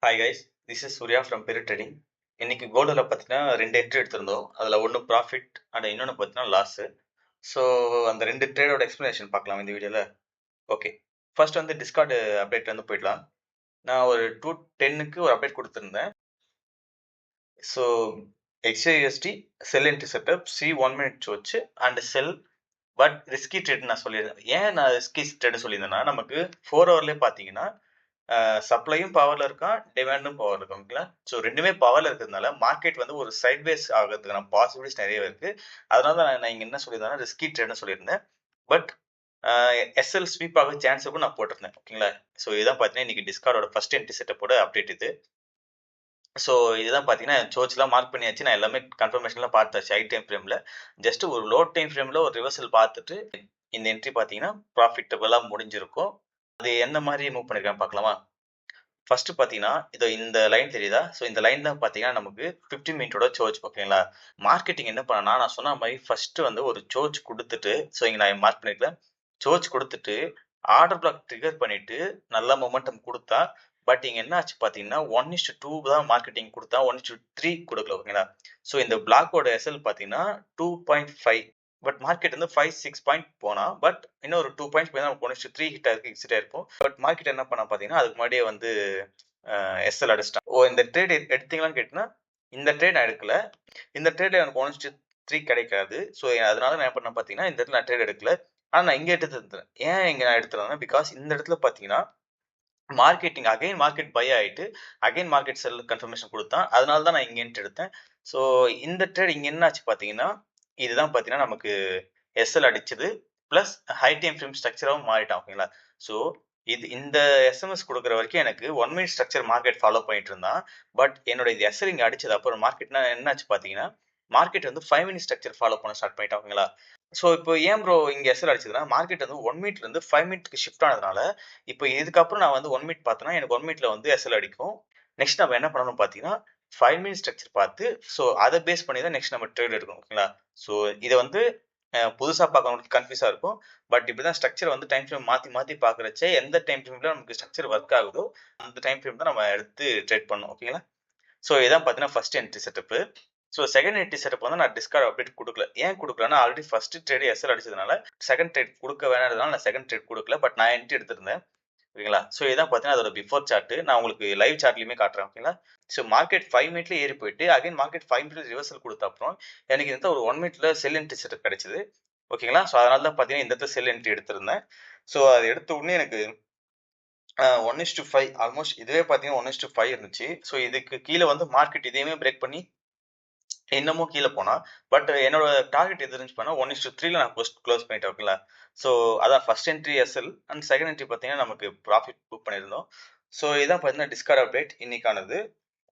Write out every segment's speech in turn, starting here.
Hi guys, this is Surya from பெரு trading. இன்னைக்கு கோல்டில் பார்த்தீங்கன்னா 2 என்ட்ரி எடுத்திருந்தோம். அதில் ஒன்று ப்ராஃபிட் அண்ட் இன்னொன்று பார்த்தீங்கன்னா லாஸு. ஸோ அந்த 2 ட்ரேடோட எக்ஸ்ப்ளனேஷன் பார்க்கலாம் இந்த வீடியோவில். ஓகே, ஃபர்ஸ்ட் வந்து டிஸ்கார்டு அப்டேட் வந்து போயிடலாம். நான் ஒரு 2:10க்கு ஒரு அப்டேட் கொடுத்துருந்தேன். ஸோ XAUSD செல் என்ட்ரி செட்டப் C1 minute வச்சு and sell but risky trade நான் சொல்லியிருந்தேன். ஏன் நான் ரிஸ்கி ட்ரேட் சொல்லியிருந்தேன்னா, நமக்கு 4 ஹவர்லேயே பார்த்தீங்கன்னா சப்ளையும் பவர்ல இருக்கான், டிமாண்டும் பவர்ல இருக்கும். ஓகேங்களா? ஸோ ரெண்டுமே பவர்ல இருக்கிறதுனால மார்க்கெட் வந்து ஒரு சைட்வேஸ் ஆகிறதுக்கான பாசிபிலிட்டிஸ் நிறைய இருக்கு. அதனால தான் நான் இங்க என்ன சொல்லியிருந்தேன்னா ரிஸ்கி ட்ரேட்னு சொல்லியிருந்தேன். பட் எஸ்எல் ஸ்வீப் ஆக சான்ஸுக்கும் நான் போட்டிருந்தேன். ஓகேங்களா? ஸோ இதுதான் பார்த்தீங்கன்னா இன்னைக்கு டிஸ்கார்டோட ஃபர்ஸ்ட் என்ட்ரி செட்டப்போட அப்டேட் இது. ஸோ இதுதான் பார்த்தீங்கன்னா சோர்ச்லாம் மார்க் பண்ணியாச்சு. நான் எல்லாமே கன்ஃபர்மேஷன்லாம் பார்த்தாச்சு ஹை டைம் ஃப்ரேமில். ஜஸ்ட் ஒரு லோ டைம் ஃப்ரேமில் ஒரு ரிவர்சல் பார்த்துட்டு இந்த என்ட்ரி பார்த்தீங்கன்னா ப்ராஃபிட்டபுளாக முடிஞ்சிருக்கும். அது எந்த மாதிரி மூவ் பண்ணிருக்கான்னு பார்க்கலாமா? ஃபர்ஸ்ட் பார்த்தீங்கன்னா, இந்த லைன் தெரியுதா? ஸோ இந்த லைன் தான் பார்த்தீங்கன்னா, நமக்கு 15 மினிட்டோட சோர்ஜ். ஓகேங்களா? மார்க்கெட்டிங் என்ன பண்ணனா, நான் சொன்ன மாரி ஃபர்ஸ்ட் வந்து ஒரு சோர்ஜ் குடுத்துட்டு, ஸோ இங்க நான் மார்க் பண்ணியிருக்கேன். சோர்ஜ் குடுத்துட்டு, ஆர்டர் பிளாக் ட்ரிகர் பண்ணிட்டு, நல்ல மொமெண்டம் குடுத்தா, பட் இங்க என்ன ஆச்சு பார்த்தீங்கன்னா, 1:2 தான் மார்க்கெட்டிங் குடுத்தா, 1:3 குடுக்கல. ஓகேங்களா? ஸோ இந்த பிளாக்கோட எஸ்எல் பார்த்தீங்கன்னா, 2.5. பட் மார்க்கெட் வந்து 5, 6 பாயிண்ட் போனா, பட் இன்னும் ஒரு 2 பாயிண்ட்ஸ் போய் தான் 1:3 ஹிட் ஆயிருக்கு, எக்ஸிட் ஆயிருக்கும். பட் மார்க்கெட் என்ன பண்ணா பார்த்தீங்கன்னா, அதுக்கு முன்னாடியே வந்து எஸ்எல் அடிச்சிட்டான். இந்த ட்ரேட் எடுத்தீங்களான்னு கேட்டீங்கன்னா, இந்த ட்ரேட் நான் எடுக்கல. இந்த ட்ரேட்ல எனக்கு 1:3 கிடைக்காது. ஸோ அதனால நான் என்ன பண்ணேன் பார்த்தீங்கன்னா, இந்த இடத்துல நான் ட்ரேட் எடுக்கல. ஆனா நான் இங்க எடுத்திருந்தேன். ஏன் இங்க நான் எடுத்திருந்தேன்னா, பிகாஸ் இந்த இடத்துல பார்த்தீங்கன்னா, மார்க்கெட் பை ஆயிட்டு, அகைன் மார்க்கெட் செல் கன்ஃபர்மேஷன் குடுத்தான். அதனால தான் நான் இங்க என்ட்ரி எடுத்தேன். ஸோ இந்த ட்ரேட் இங்க என்ன ஆச்சு பார்த்தீங்கன்னா, இதுதான் பார்த்தீங்கன்னா நமக்கு எஸ்எல் அடிச்சது. பிளஸ் ஹை டைம் ஃப்ரேம் ஸ்ட்ரக்சராவும் மாறிட்டான். ஓகேங்களா? ஸோ இந்த எஸ்எம்எஸ் கொடுக்குற வரைக்கும் எனக்கு 1 மினிட் ஸ்ட்ரக்சர் மார்க்கெட் ஃபாலோ பண்ணிட்டு இருந்தான். பட் என்னோட இது எஸ்எல் இங்க அடிச்சது அப்புறம் மார்க்கெட்னா என்னாச்சு பார்த்தீங்கன்னா, மார்க்கெட் வந்து 5 மினிட் ஸ்ட்ரக்சர் ஃபாலோ பண்ண ஸ்டார்ட் பண்ணிட்டான். ஓகேங்களா? ஸோ இப்போ ஏன் ப்ரோ இங்க எஸ்எல் அடிச்சதுன்னா, மார்க்கெட் வந்து 1 மினிட்ல இருந்து 5 மினிட்க்கு ஷிஃப்ட் ஆனதுனால, இப்போ இதுக்கப்புறம் நான் வந்து 1 மினிட் பார்த்தேன்னா, எனக்கு 1 மினிட்ல வந்து எஸ்எல் அடிக்கும். நெக்ஸ்ட் நம்ம என்ன பண்ணணும் பார்த்தீங்கன்னா, 5 மினிட் ஸ்ட்ரக்சர் பார்த்து, ஸோ அதை பேஸ் பண்ணி தான் நெக்ஸ்ட் நம்ம ட்ரேட் எடுக்கணும். ஓகேங்களா? ஸோ இதை வந்து புதுசா பார்க்கறவங்களுக்கு கன்ஃபியூஸா இருக்கும். பட் இப்படிதான் ஸ்ட்ரக்சர் வந்து டைம் ஃப்ரேம் மாத்தி மாத்தி பார்க்கறச்ச எந்த டைம் ஃப்ரேம்ல நமக்கு ஸ்ட்ரக்சர் ஒர்க் ஆகுதோ அந்த டைம் ஃப்ரேம் தான் நம்ம எடுத்து ட்ரேட் பண்ணணும். ஓகேங்களா? ஸோ இதான் பார்த்தீங்கன்னா first entry setup. So second entry setup வந்து நான் டிஸ்கார்ட் அப்டேட் கொடுக்கல. ஏன் கொடுக்கலன்னா ஆல்ரெடி ஃபர்ஸ்ட் ட்ரேட் எஸ்எல் அடிச்சதுனால செகண்ட் ட்ரேட் கொடுக்க வேணாம்ன்றதுனால நான் செகண்ட் ட்ரேட் கொடுக்கல. பட் நான் என்ட்ரி எடுத்திருந்தேன். ஓகேங்களா? ஸோ இதான் பார்த்தீங்கன்னா அதோட பிஃபோர் சார்ட். நான் உங்களுக்கு லைவ் சார்ட்லயுமே காட்டுறேன். ஓகேங்களா? ஸோ மார்க்கெட் 5 மினிட்ல ஏறி போயிட்டு அகைன் மார்க்கெட் 5 மினிட்ல ரிவர்சல் கொடுத்த அப்புறம் எனக்கு இந்த ஒரு 1 மினிட்ல செல் என்ட்ரி செட்டப் கிடைச்சது. ஓகேங்களா? ஸோ அதனால தான் பார்த்தீங்கன்னா இந்த இடத்துல செல் என்ட்ரி எடுத்திருந்தேன். ஸோ அது எடுத்த உடனே எனக்கு 1:5 ஆல்மோஸ்ட் இதுவே பார்த்தீங்கன்னா 1:5 இருந்துச்சு. ஸோ இதுக்கு கீழே வந்து மார்க்கெட் இதையுமே பிரேக் பண்ணி இன்னமும் கீழே போனா, பட் என்னோட டார்கெட் எது இருந்துச்சு பண்ணா 1:3ல நான் க்ளோஸ் பண்ணிட்டேன். ஓகேங்களா? ஸோ அதான் first entry SL and second entry பார்த்தீங்கன்னா நமக்கு ப்ராஃபிட் புக் பண்ணியிருந்தோம். ஸோ இதான் பார்த்தீங்கன்னா டிஸ்கார்ட் அப்டேட் இன்னைக்கானது.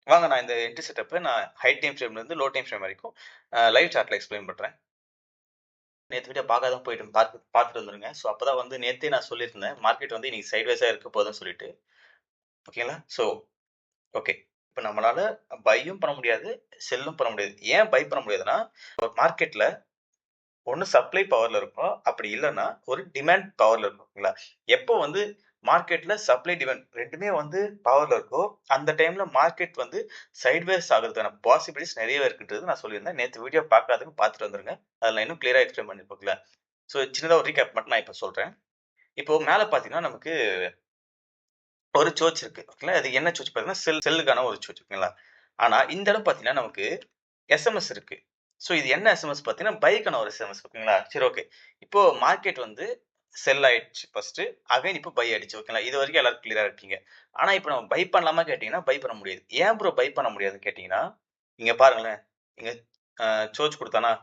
வாங்க நான் இந்த என்ட்ரி செட்டப்பை நான் ஹை டைம் ஃப்ரேம்ல இருந்து லோ டைம் ஃப்ரேம் வரைக்கும் லைவ் சார்ட்ல எக்ஸ்பிளைன் பண்றேன். நேற்று வீடியோ பார்க்காத போயிட்டு பார்த்துட்டு வந்துருங்க. ஸோ அப்பதான் வந்து நேத்தே நான் சொல்லியிருந்தேன் மார்க்கெட் வந்து இன்னைக்கு சைட்வேஸா இருக்க போதுன்னு சொல்லிட்டு. ஓகேங்களா? So okay. இப்போ நம்மளால பையும் பண்ண முடியாது, செல்லும் பண்ண முடியாது. ஏன் பை பண்ண முடியாதுன்னா, ஒரு மார்க்கெட்ல ஒண்ணு சப்ளை பவர்ல இருக்கும். அப்படி இல்லன்னா ஒரு டிமாண்ட் பவர்ல இருக்கும். ஓகேங்களா? எப்போ வந்து மார்க்கெட்ல சப்ளை, டிமாண்ட் 2மே வந்து பவர்ல இருக்கோ, அந்த டைம்ல மார்க்கெட் வந்து சைட்வேஸ் ஆகுறதுக்கான பாசிபிலிட்டிஸ் நிறையவே இருக்குன்றது நான் சொல்லியிருந்தேன். நேத்து வீடியோ பார்க்காதவங்க பார்த்துட்டு வந்துருங்க. அதுல நான் இன்னும் கிளியரா எக்ஸ்பிளைன் பண்ணிருப்பேன்ல. ஸோ சின்னதா ஒரு ரீகேப் மட்டும் நான் இப்ப சொல்றேன். இப்போ மேல பார்த்தீங்கன்னா, நமக்கு ஒரு சர்ச் இருக்கு. ஓகேங்களா? அது என்ன சர்ச் பார்த்தீங்கன்னா, செல்லுக்கான ஒரு சர்ச். ஓகேங்களா? ஆனா இந்த இடம் பார்த்தீங்கன்னா, நமக்கு எஸ்எம்எஸ் இருக்கு. ஸோ இது என்ன எஸ்எம்எஸ் பார்த்தீங்கன்னா, பைக்கான ஒரு எஸ்எம்எஸ். ஓகேங்களா? சரி, ஓகே. இப்போ மார்க்கெட் வந்து செல் ஆயிடுச்சு ஃபர்ஸ்ட். அகைன் இப்போ பை ஆயிடுச்சு. ஓகேங்களா? இது வரைக்கும் எல்லாரும் கிளியரா இருக்கீங்க. ஆனா இப்போ நம்ம பை பண்ணலாமா கேட்டீங்கன்னா, பை பண்ண முடியாது. ஏன் ப்ரோ பை பண்ண முடியாதுன்னு கேட்டீங்கன்னா, இங்க பாருங்களேன். இங்க சர்ச் குடுத்தானா?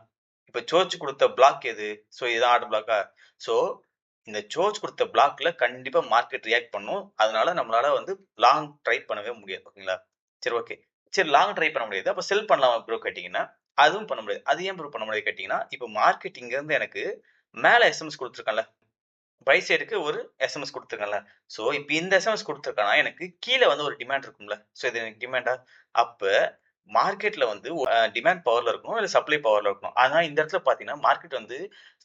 இப்ப சர்ச் குடுத்த பிளாக் எது? ஸோ இதுதான் ஆர்டர் பிளாக்கா? ஸோ இந்த சர்ச் குடுத்த பிளாக்ல கண்டிப்பா மார்க்கெட் ரியாக்ட் பண்ணும். அதனால நம்மளால வந்து லாங் ட்ரை பண்ணவே முடியாது. ஓகேங்களா? சரி, ஓகே. சரி, லாங் ட்ரை பண்ண முடியாது. அப்ப செல் பண்ணலாமா ப்ரோ கேட்டீங்கன்னா, அதுவும் பண்ண முடியாது. அது ஏன் ப்ரோ பண்ண முடியாது கேட்டீங்கன்னா, இப்ப மார்க்கெட் இங்க இருந்து எனக்கு மேல எஸ்எம்எஸ் குடுத்திருக்கான்ல. பை சைடுக்கு ஒரு எஸ்எம்எஸ் குடுத்திருக்கான்ல. சோ இப்ப இந்த எஸ்எம்எஸ் குடுத்திருக்கானா, எனக்கு கீழ வந்து ஒரு டிமாண்ட் இருக்கும்ல. சோ இது எனக்கு டிமாண்டா? அப்ப மார்க்கெட்ல வந்து டிமாண்ட் பவர்ல இருக்கணும், இல்ல சப்ளை பவர்ல இருக்கணும். ஆனா இந்த இடத்துல பார்த்தீங்கன்னா, மார்க்கெட் வந்து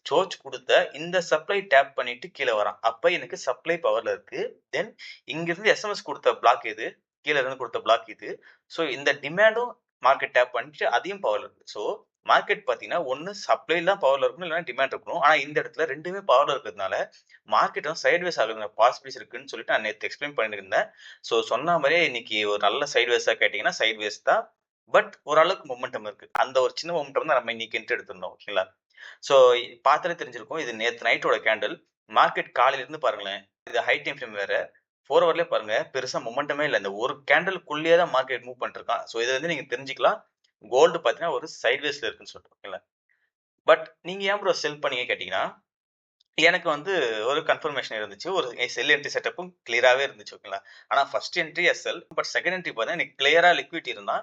சோர்ச் குடுத்த இந்த சப்ளை டேப் பண்ணிட்டு கீழ வரான். அப்ப எனக்கு சப்ளை பவர்ல இருக்கு. தென் இங்கிருந்து எஸ்எம்எஸ் குடுத்த பிளாக் எது? கீழ இருந்து குடுத்த பிளாக் இது. ஸோ இந்த டிமாண்டும் மார்க்கெட் டேப் பண்ணிட்டு அதையும் பவர்ல இருக்கு. ஸோ மார்க்கெட் பார்த்தீங்கன்னா, ஒண்ணு சப்ளைல தான் பவர்ல இருக்கணும், இல்லன்னா டிமாண்ட் இருக்கணும். ஆனா இந்த இடத்துல 2மே பவர்ல இருக்கிறதுனால, மார்க்கெட் வந்து சைட்வேஸ் ஆகுற பாசிபிலிட்டிஸ் இருக்குன்னு சொல்லிட்டு நான் நேத்து எக்ஸ்பிளைன் பண்ணியிருந்தேன். ஸோ சொன்ன மாரியே இன்னைக்கு ஒரு நல்ல சைட்வேஸா கேட்டீங்கன்னா, சைட்வேஸ் தான். பட் ஓரளவுக்கு மொமெண்டம் இருக்கு. அந்த ஒரு சின்ன மொமெண்டம் தான் நம்ம இன்னைக்கு என்ட்ரி எடுத்திருந்தோம். ஓகேங்களா? ஸோ பார்த்தாலே தெரிஞ்சிருக்கும். இது நேத்து நைட்டோட கேண்டில். மார்க்கெட் காலையில இருந்து பாருங்களேன். இது ஹை டைம் ஃப்ரேம் வேற. 4 ஹவர்லயே பாருங்க, பெருசா மொமெண்டமே இல்ல. இந்த ஒரு கேண்டில்க்குள்ளேயே தான் மார்க்கெட் மூவ் பண்ணிட்டு இருக்கான். ஸோ இதுல இருந்து நீங்க தெரிஞ்சுக்கலாம். கோல்டு பார்த்தீங்கன்னா, ஒரு சைட்வேஸ்ல இருக்குன்னு சொல்லிட்டு. ஓகேங்களா? பட் நீங்க ஏன் ப்ரோ செல் பண்ணீங்க கேட்டீங்கன்னா, எனக்கு வந்து ஒரு கன்ஃபர்மேஷன் இருந்துச்சு. ஒரு செல் என்ட்ரி செட்டப்பும் கிளியராவே இருந்துச்சு. ஓகேங்களா? ஆனா first entry SL. But second entry பார்த்தீங்கன்னா, எனக்கு கிளியரா லிக்விடிட்டி இருந்தா,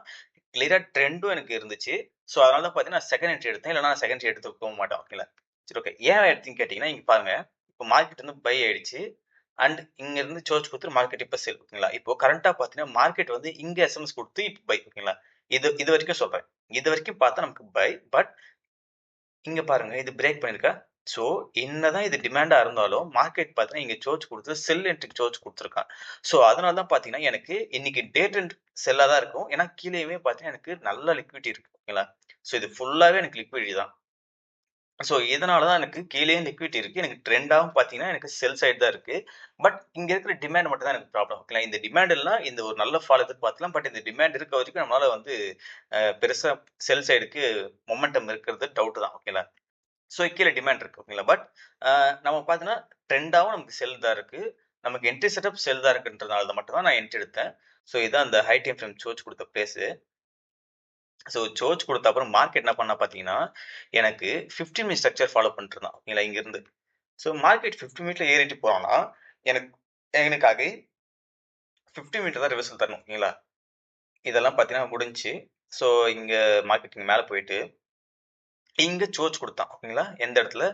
கிளியரா ட்ரெண்டும் எனக்கு இருந்துச்சு. ஸோ அதனால தான் பார்த்தீங்கன்னா, செகண்ட் என்ட்ரி எடுத்தேன். இல்லன்னா நான் செகண்ட் என்ட்ரி எடுத்திருக்கவும் மாட்டேன். ஓகேங்களா? சரி ஓகே. ஏன் எடுத்தீங்கன்னு கேட்டீங்கன்னா, இங்க பாருங்க. இப்போ மார்க்கெட் வந்து பை ஆயிடுச்சு. அண்ட் இங்க இருந்து சோர்ஸ் குடுத்து மார்க்கெட் இப்ப செல். ஓகேங்களா? இப்போ கரண்ட்டா பார்த்தீங்கன்னா, மார்க்கெட் வந்து இங்க எஸ்எம்எஸ் குடுத்து இப்ப பை. ஓகேங்களா? இது இது வரைக்கும் சொல்றேன். இது வரைக்கும் பார்த்தா நமக்கு பை. பட் இங்க பாருங்க. இது பிரேக் பண்ணியிருக்கா? ஸோ, என்னதான் இது டிமாண்டா இருந்தாலும், மார்க்கெட் பார்த்தீங்கன்னா, இங்க சோர்ஸ் குடுத்து செல் என்ட்ரிக்கு சோர்ஸ் குடுத்துருக்கான். ஸோ, அதனால தான் பார்த்தீங்கன்னா, எனக்கு இன்னைக்கு டே ட்ரெண்ட் செல்லா தான் இருக்கும். ஏன்னா, கீழயுமே பார்த்தீங்கன்னா, எனக்கு நல்ல லிக்விடிட்டி இருக்கு. ஓகேங்களா? ஸோ, இது ஃபுல்லாவே எனக்கு லிக்விடிட்டி தான். ஸோ, இதனால தான் எனக்கு கீழயும் லிக்விடிட்டி இருக்கு. எனக்கு ட்ரெண்டாவும் பார்த்தீங்கன்னா, எனக்கு செல் சைடு தான் இருக்கு. பட் இங்க இருக்கிற டிமாண்ட் மட்டும் தான் எனக்கு ப்ராப்ளம். ஓகேங்களா? இந்த டிமாண்ட் இல்லன்னா, இந்த ஒரு நல்ல ஃபால் எதிர்பார்க்கலாம். பட் இந்த டிமாண்ட் இருக்க வரைக்கும் நம்மளால வந்து பெருசா செல் சைடுக்கு மொமெண்டம் இருக்கிறது டவுட் தான். ஓகேங்களா? ஸோ கீழ டிமாண்ட் இருக்கு. ஓகேங்களா? பட் நம்ம பார்த்தீங்கன்னா, ட்ரெண்டாவும் நமக்கு செல் தான் இருக்கு. நமக்கு என்ட்ரி செட்டப் செல் தான் இருக்குன்றதுனால மட்டும் தான் நான் என்ட்ரி எடுத்தேன். ஸோ இதான் அந்த ஹை டைம் ஃப்ரேம் சோர்ஸ் குடுத்த பிளேஸு. ஸோ சோர்ஸ் குடுத்த அப்புறம் மார்க்கெட் என்ன பண்ணா பார்த்தீங்கன்னா, எனக்கு 15 மினிட் ஸ்ட்ரக்சர் ஃபாலோ பண்ணிட்டு இருந்தான். ஓகேங்களா? இங்கிருந்து. ஸோ மார்க்கெட் 15 மினிட்ல ஏறிட்டு போனான்னா, எனக்கு எனக்கு அகைன் 15 மினிட்ல தான் ரிவர்சல் தரணும். ஓகேங்களா? இதெல்லாம் பார்த்தீங்கன்னா முடிஞ்சுச்சு. ஸோ இங்க மார்க்கெட் இங்க மேல போயிட்டு இங்க சோர்ஸ் குடுத்தான். ஓகேங்களா? எந்த இடத்துல?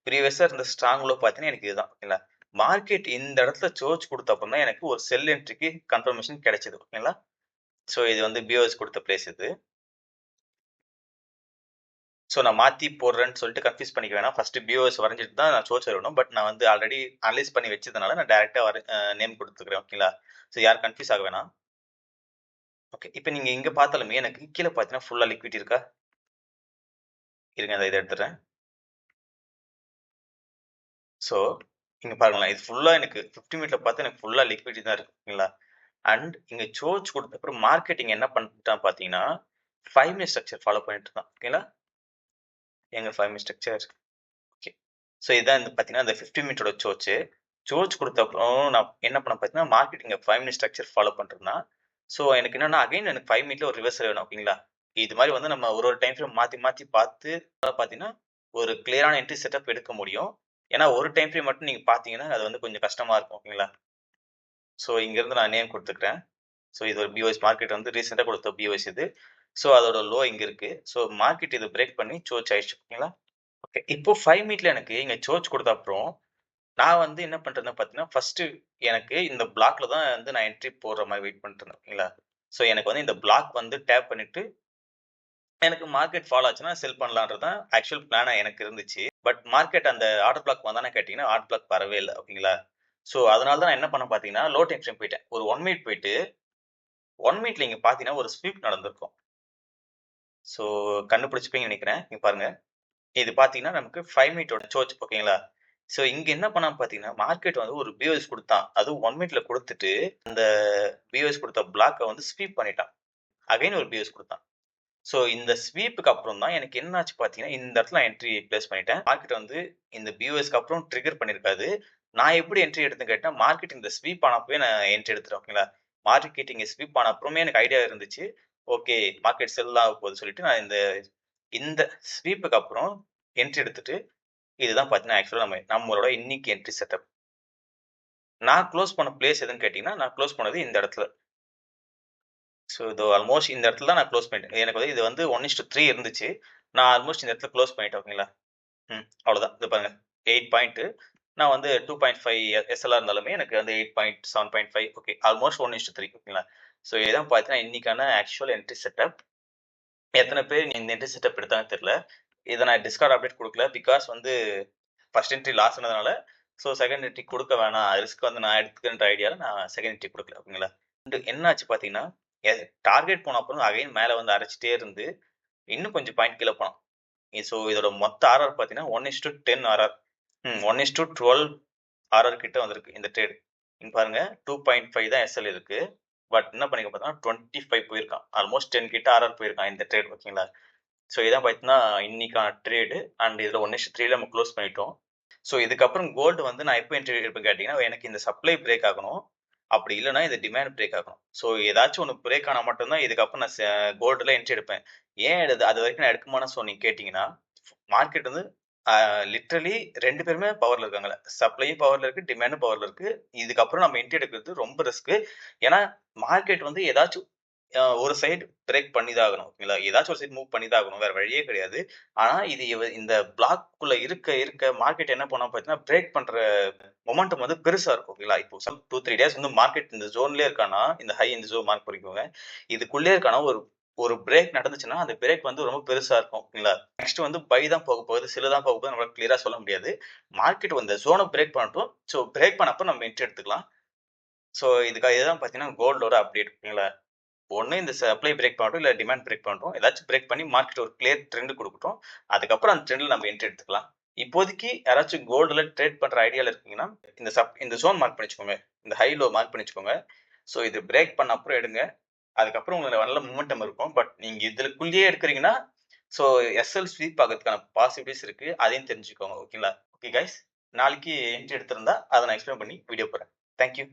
ப்ரீவியஸா இருந்த ஸ்ட்ராங் லோ பார்த்தீங்கன்னா, எனக்கு இதுதான். ஓகேங்களா? மார்க்கெட் இந்த இடத்துல சோர்ஸ் குடுத்த அப்புறம் தான் எனக்கு ஒரு செல் என்ட்ரிக்கு கன்ஃபர்மேஷன் கிடைச்சது. ஓகேங்களா? ஸோ இது வந்து பிஓஎஸ் குடுத்த பிளேஸ் இது. ஸோ நான் மாத்தி போடுறேன்னு சொல்லிட்டு கன்ஃப்யூஸ் பண்ணிக்க வேணாம். ஃபர்ஸ்ட் பிஓஎஸ் வரைஞ்சிட்டு தான் நான் சோர்ஸ் எழுதணும். பட் நான் வந்து ஆல்ரெடி அனலைஸ் பண்ணி வச்சதுனால நான் டைரக்ட்டா நேம் குடுத்துக்கிறேன். ஓகேங்களா? ஸோ யாரும் கன்ஃப்யூஸ் ஆக வேணாம். ஓகே. இப்ப நீங்க இங்க பார்த்தாலுமே எனக்கு கீழ பார்த்தீங்கன்னா, ஃபுல்லா லிக்விடிட்டி இருக்கா? இருங்க இத எடுத்துடுறேன். ஸோ இங்க பாருங்களேன். இது ஃபுல்லா எனக்கு 50 மினிட்ல பார்த்தா எனக்கு ஃபுல்லா லிக்விடிட்டி தான் இருக்கு. ஓகேங்களா? அண்ட் இங்க சோர்ஸ் குடுத்த அப்புறம் மார்க்கெட்டிங் என்ன பண்ணிட்டான் பார்த்தீங்கன்னா, 5 மினிட் ஸ்ட்ரக்சர் ஃபாலோ பண்ணிட்டு இருந்தான். ஓகேங்களா? எங்க 5 மினிட் ஸ்ட்ரக்சர்? ஓகே. ஸோ இதான் வந்து பார்த்தீங்கன்னா, அந்த 50 மினிட்டோட சோர்ஸு. சோர்ஸ் குடுத்த அப்புறம் நான் என்ன பண்ணேன் பார்த்தீங்கன்னா, மார்க்கெட் இங்க 5 மினிட் ஸ்ட்ரக்சர் ஃபாலோ பண்ணிட்டுருந்தான். ஸோ எனக்கு என்னன்னா, அகைன் எனக்கு 5 மினிட்ல ஒரு ரிவர்சல் வேணும். ஓகேங்களா? இது மாரி வந்து நம்ம ஒரு டைம் ஃப்ரேம் மாத்தி மாத்தி பார்த்து பார்த்தீங்கன்னா, ஒரு கிளியரான என்ட்ரி செட்டப் எடுக்க முடியும். ஏன்னா, ஒரு டைம் ஃப்ரேம் மட்டும் நீங்க பார்த்தீங்கன்னா, அது வந்து கொஞ்சம் கஷ்டமா இருக்கும். ஓகேங்களா? ஸோ இங்கிருந்து நான் நேம் குடுத்துக்கிறேன். ஸோ இது ஒரு பிஓஎஸ் மார்க்கெட் வந்து ரீசென்ட்டா கொடுத்த பிஓஎஸ் இது. ஸோ அதோட லோ இங்க இருக்கு. ஸோ மார்க்கெட் இத பிரேக் பண்ணி சோர்ச் ஆயிடுச்சு. ஓகேங்களா? ஓகே. இப்போ 5 மினிட்ல எனக்கு இங்க சோர்ச் குடுத்த அப்புறம், நான் வந்து என்ன பண்றேன்னா பார்த்தீங்கன்னா, ஃபர்ஸ்ட்டு எனக்கு இந்த பிளாக்ல தான் வந்து நான் என்ட்ரி போடுற மாரி வெயிட் பண்ணிட்டு இருந்தேன். ஓகேங்களா? ஸோ எனக்கு வந்து இந்த பிளாக் வந்து டேப் பண்ணிட்டு, எனக்கு மார்க்கெட் ஃபால் ஆச்சுன்னா செல் பண்ணலான்றது தான் ஆக்சுவல் பிளானா எனக்கு இருந்துச்சு. பட் மார்க்கெட் அந்த ஆர்டர் பிளாக் வந்தான்னு கேட்டீங்கன்னா, ஆர்டர் பிளாக் வரவே இல்ல. ஓகேங்களா? ஸோ அதனால தான் நான் என்ன பண்ணேன் பார்த்தீங்கன்னா, லோ டைம் ஃப்ரேம் போயிட்டேன். ஒரு 1 மினிட் போயிட்டு, 1 மினிட்ல இங்க பார்த்தீங்கன்னா, ஒரு ஸ்வீப் நடந்திருக்கும். ஸோ கண்டுபிடிச்சிப்பீங்கன்னு நெனைக்கிறேன். இங்க பாருங்க. இது பார்த்தீங்கன்னா, நமக்கு 5 மினிட்டோட சோர்ச் ஓகேங்களா? ஸோ இங்க என்ன பண்ணான் பார்த்தீங்கன்னா, மார்க்கெட் வந்து ஒரு பிஓஎஸ் குடுத்தான். அதுவும் 1 மினிட்ல குடுத்துட்டு, அந்த பிஓஎஸ் குடுத்த பிளாக்க வந்து ஸ்வீப் பண்ணிட்டான். அகைன் ஒரு பிஓஎஸ் குடுத்தான். ஸோ இந்த ஸ்வீப்புக்கு அப்புறம் தான் எனக்கு என்ன ஆச்சு பார்த்தீங்கன்னா, இந்த இடத்துல நான் என்ட்ரி பிளேஸ் பண்ணிட்டேன். மார்க்கெட் வந்து இந்த பிஓஎஸ்க்கு அப்புறம் ட்ரிக்கர் பண்ணியிருக்காது. நான் எப்படி என்ட்ரி எடுத்தேன்னு கேட்டா, மார்க்கெட் இந்த ஸ்வீப் ஆனப்பவே நான் என்ட்ரி எடுத்துட்டேன். ஓகேங்களா? மார்க்கெட் இங்க ஸ்வீப் ஆன அப்புறமே எனக்கு ஐடியா இருந்துச்சு. ஓகே மார்க்கெட் செல் ஆக போகுதுன்னு சொல்லிட்டு நான் இந்த இந்த ஸ்வீப்புக்கு அப்புறம் என்ட்ரி எடுத்துட்டு, இதுதான் பார்த்தீங்கன்னா, ஆக்சுவலா நம்மளோட இன்னைக்கு என்ட்ரி செட்டப். நான் குளோஸ் பண்ண பிளேஸ் எதுன்னு கேட்டீங்கன்னா, நான் குளோஸ் பண்ணது இந்த இடத்துல. ஸோ இது ஆல்மோஸ்ட் இந்த இடத்துல தான் நான் குளோஸ் பண்ணிட்டேன். எனக்கு வந்து இது வந்து 1:3 இருந்துச்சு. நான் ஆல்மோஸ்ட் இந்த இடத்துல குளோஸ் பண்ணிட்டேன். ஓகேங்களா? அவ்வளோதான். இது பாருங்க 8 பாயிண்ட். நான் வந்து 2.5 எஸ்எல்ஆர் இருந்தாலுமே எனக்கு வந்து 8 7.5 ஓகே. ஆல்மோஸ்ட் 1:3 ஓகேங்களா? ஸோ இதான் பார்த்தீங்கன்னா, இன்னைக்கான ஆக்சுவல் என்ட்ரி செட்டப். எத்தன பேர் இந்த என்ட்ரி செட்டப் எடுத்தாங்கன்னு தெரியல. இத நான் டிஸ்கார்ட் அப்டேட் குடுக்கல. பிகாஸ் வந்து ஃபர்ஸ்ட் என்ட்ரி லாஸ் ஆனதுனால, ஸோ செகண்ட் என்ட்ரி குடுக்க வேணாம். ரிஸ்க் வந்து நான் எடுத்துக்கிறேன்ற ஐடியால நான் செகண்ட் என்ட்ரி குடுக்கல. ஓகேங்களா? என்ன ஆச்சு பார்த்தீங்கன்னா, டார்கெட் போன அப்புறம் அகைன் மேல வந்து அரைச்சுட்டே இருந்து, இன்னும் கொஞ்சம் பாயிண்ட் கீழ போனான். ஸோ இதோட மொத்த ஆர்ஆர் பார்த்தீங்கன்னா, 1:10 ஆர்ஆர். 1:12 ஆர்ஆர் கிட்ட வந்திருக்கு இந்த ட்ரேட். இங்க பாருங்க 2.5 தான் எஸ்எல் இருக்கு. பட் என்ன பண்ணிருக்கான் பார்த்தீங்கன்னா 25 போயிருக்கான். ஆல்மோஸ்ட் 10 கிட்ட ஆர்ஆர் போயிருக்கான் இந்த ட்ரேட் ஓகேங்களா? ஸோ இதான் பார்த்தீங்கன்னா இன்னைக்கான ட்ரேடு அண்ட் இதுல 1:3ல நம்ம க்ளோஸ் பண்ணிட்டோம். ஸோ இதுக்கப்புறம் கோல்டு வந்து நான் எப்போ என்ட்ரி எடுப்பேன்னு கேட்டீங்கன்னா, எனக்கு இந்த சப்ளை பிரேக் ஆகணும். அப்படி இல்லன்னா இந்த டிமாண்ட் பிரேக் ஆகணும். ஸோ ஏதாச்சும் ஒண்ணு பிரேக் ஆனா மட்டும் தான் இதுக்கப்புறம் நான் கோல்டுல என்ட்ரி எடுப்பேன். ஏன் அது வரைக்கும் நான் எடுக்க மாட்டேன்னு நீங்க கேட்டீங்கன்னா, மார்க்கெட் வந்து லிட்டரலி 2 பேருமே பவர்ல இருக்காங்கல்ல. சப்ளையும் பவர்ல இருக்கு, டிமாண்டும் பவர்ல இருக்கு. இதுக்கப்புறம் நம்ம என்ட்ரி எடுக்கிறது ரொம்ப ரிஸ்க். ஏன்னா மார்க்கெட் வந்து ஏதாச்சும் ஒரு சைடு பிரேக் பண்ணி தான் ஆகணும். ஓகேங்களா? ஏதாச்சும் ஒரு சைடு மூவ் பண்ணி தான் ஆகணும். வேற வழியே கிடையாது. ஆனா இது இந்த பிளாக்குள்ள இருக்க மார்க்கெட் என்ன பண்ணும் பார்த்தீங்கன்னா, பிரேக் பண்ற மொமெண்டம் வந்து பெருசா இருக்கும். ஓகேங்களா? இப்போ 2, 3 டேஸ் வந்து மார்க்கெட் இந்த ஜோன்லயே இருக்கான்னா, இந்த ஹை இந்த ஜோன் மார்க் பண்ணிக்கோங்க. இதுக்குள்ளயே இருக்கான்னா ஒரு ஒரு பிரேக் நடந்துச்சுன்னா, அந்த பிரேக் வந்து ரொம்ப பெருசா இருக்கும். ஓகேங்களா? நெக்ஸ்ட் வந்து பை தான் போக போகுது, செல் தான் போக போகுது நம்மளால கிளியரா சொல்ல முடியாது. மார்க்கெட் இந்த ஜோன பிரேக் பண்ணட்டும். ஸோ பிரேக் பண்ணப்ப நம்ம என்ட்ரி எடுத்துக்கலாம். ஸோ இதுதான் பார்த்தீங்கன்னா கோல்டோட அப்டேட். ஓகேங்களா? ஒண்ணு இந்த சப்ளை பிரேக் பண்ணட்டும், இல்ல டிமாண்ட் பிரேக் பண்ணட்டும். ஏதாச்சும் பிரேக் பண்ணி மார்க்கெட் ஒரு கிளியர் ட்ரெண்ட் குடுக்கட்டும். அதுக்கப்புறம் அந்த ட்ரெண்ட்ல நம்ம என்ட்ரி எடுத்துக்கலாம். இப்போதைக்கு யாராச்சும் கோல்டுல ட்ரேட் பண்ற ஐடியால இருக்கீங்கன்னா, இந்த ஜோன் மார்க் பண்ணி வச்சுக்கோங்க. இந்த ஹை, லோ மார்க் பண்ணி வச்சுக்கோங்க. ஸோ இது பிரேக் பண்ண அப்புறம் எடுங்க. அதுக்கப்புறம் உங்களுக்கு நல்ல மொமெண்டம் இருக்கும். பட் நீங்க இதுக்குள்ளேயே எடுக்குறீங்கன்னா, ஸோ எஸ்எல் ஸ்வீப் ஆகறதுக்கான பாசிபிலிட்டீஸ் இருக்கு. அதையும் தெரிஞ்சுக்கோங்க. ஓகேங்களா? Okay guys. நாளைக்கு என்ட்ரி எடுத்திருந்தா, அத நான் எக்ஸ்பிளைன் பண்ணி வீடியோ போடுறேன். Thank you.